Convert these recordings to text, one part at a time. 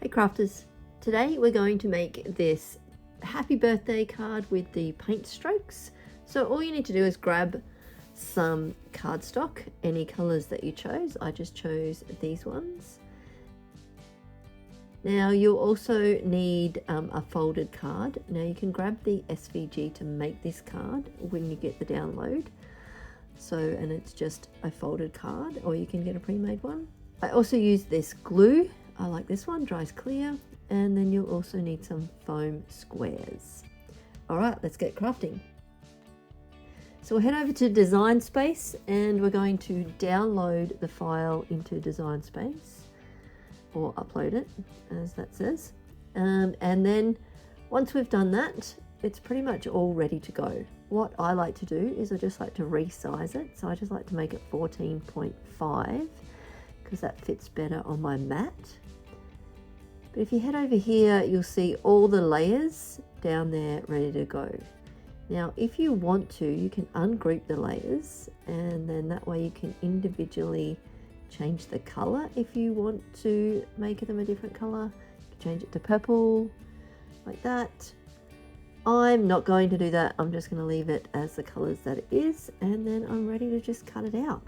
Hey crafters, today we're going to make this happy birthday card with the paint strokes. So all you need to do is grab some cardstock, any colors that you chose. I just chose these ones. Now you'll also need a folded card. Now you can grab the SVG to make this card when you get the download. And it's just a folded card, or you can get a pre-made one. I also use this glue. I like this one, dries clear. And then you'll also need some foam squares. All right, let's get crafting. So we'll head over to Design Space and we're going to download the file into Design Space, or upload it as that says. And then once we've done that, it's pretty much all ready to go. What I like to do is I just like to resize it. So I just like to make it 14.5 because that fits better on my mat. But if you head over here, you'll see all the layers down there ready to go. Now, if you want to, you can ungroup the layers, and then that way you can individually change the color. If you want to make them a different color, you can change it to purple, like that. I'm not going to do that. I'm just going to leave it as the colors that it is, and then I'm ready to just cut it out.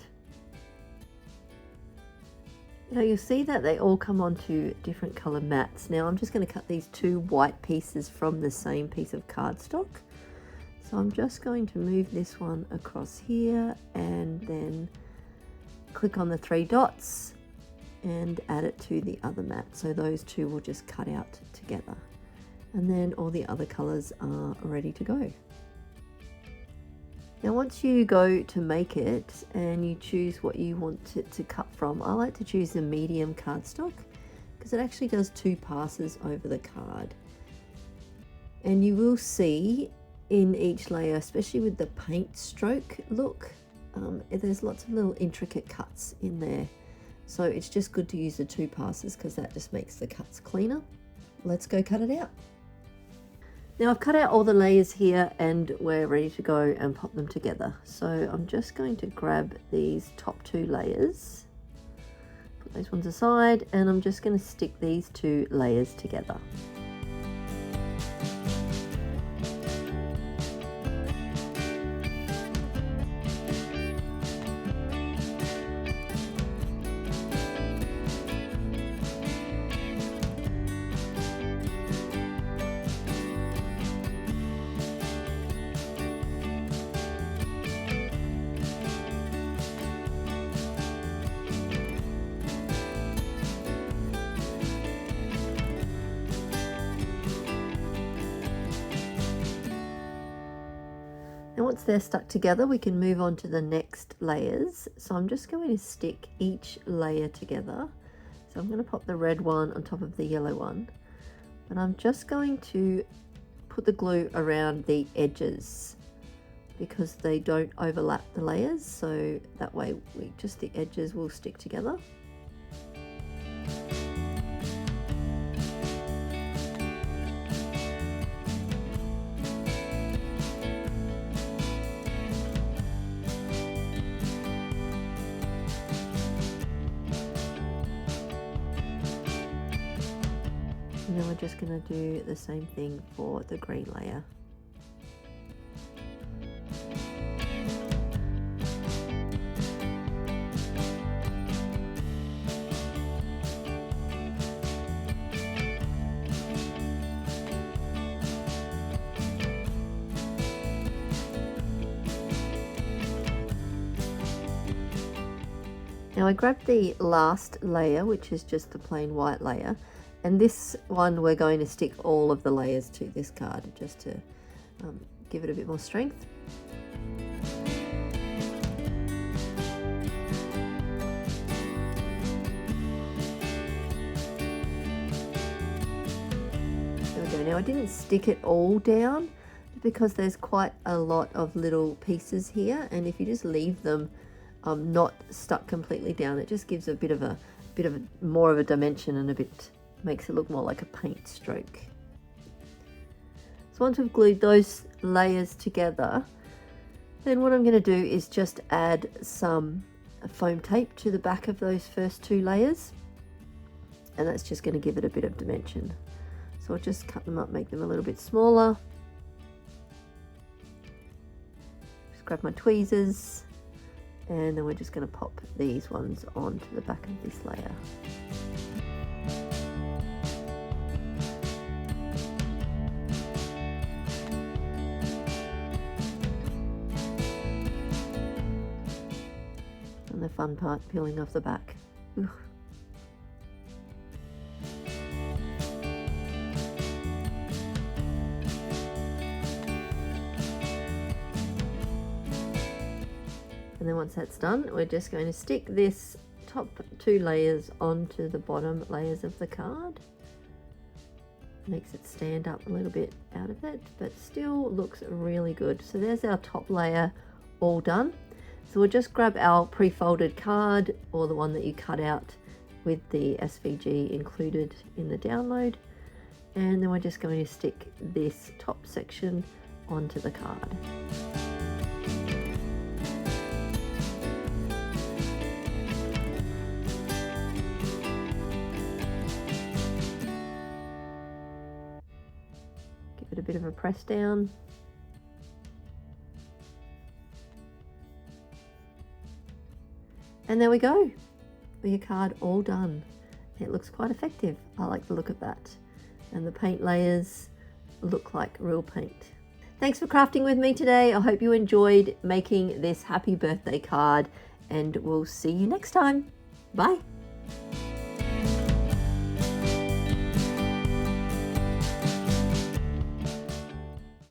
Now you'll see that they all come onto different color mats. Now I'm just going to cut these two white pieces from the same piece of cardstock. So I'm just going to move this one across here and then click on the three dots and add it to the other mat. So those two will just cut out together. And then all the other colors are ready to go. Now once you go to make it and you choose what you want it to cut from, I like to choose the medium cardstock because it actually does 2 passes over the card. And you will see in each layer, especially with the paint stroke look, there's lots of little intricate cuts in there. So it's just good to use the 2 passes because that just makes the cuts cleaner. Let's go cut it out. Now I've cut out all the layers here and we're ready to go and pop them together. So I'm just going to grab these top 2 layers, put those ones aside, and I'm just going to stick these 2 layers together. And once they're stuck together, we can move on to the next layers. So I'm just going to stick each layer together. So I'm going to pop the red one on top of the yellow one. And I'm just going to put the glue around the edges because they don't overlap the layers. So that way just the edges will stick together. And then we're just going to do the same thing for the green layer. Now I grabbed the last layer, which is just the plain white layer. And this one we're going to stick all of the layers to this card just to give it a bit more strength. There we go. Now I didn't stick it all down because there's quite a lot of little pieces here, and if you just leave them not stuck completely down, it just gives a bit of more of a dimension and makes it look more like a paint stroke. So once we've glued those layers together, then what I'm going to do is just add some foam tape to the back of those first 2 layers. and that's just going to give it a bit of dimension. So I'll just cut them up, make them a little bit smaller. Just grab my tweezers, and then we're just going to pop these ones onto the back of this layer. And the fun part, peeling off the back. Ooh. And then once that's done, we're just going to stick this top 2 layers onto the bottom layers of the card. Makes it stand up a little bit out of it, but still looks really good. So there's our top layer all done. So we'll just grab our pre-folded card, or the one that you cut out with the SVG included in the download. And then we're just going to stick this top section onto the card. Give it a bit of a press down. And there we go, with your card all done. It looks quite effective. I like the look of that. And the paint layers look like real paint. Thanks for crafting with me today. I hope you enjoyed making this happy birthday card, and we'll see you next time. Bye.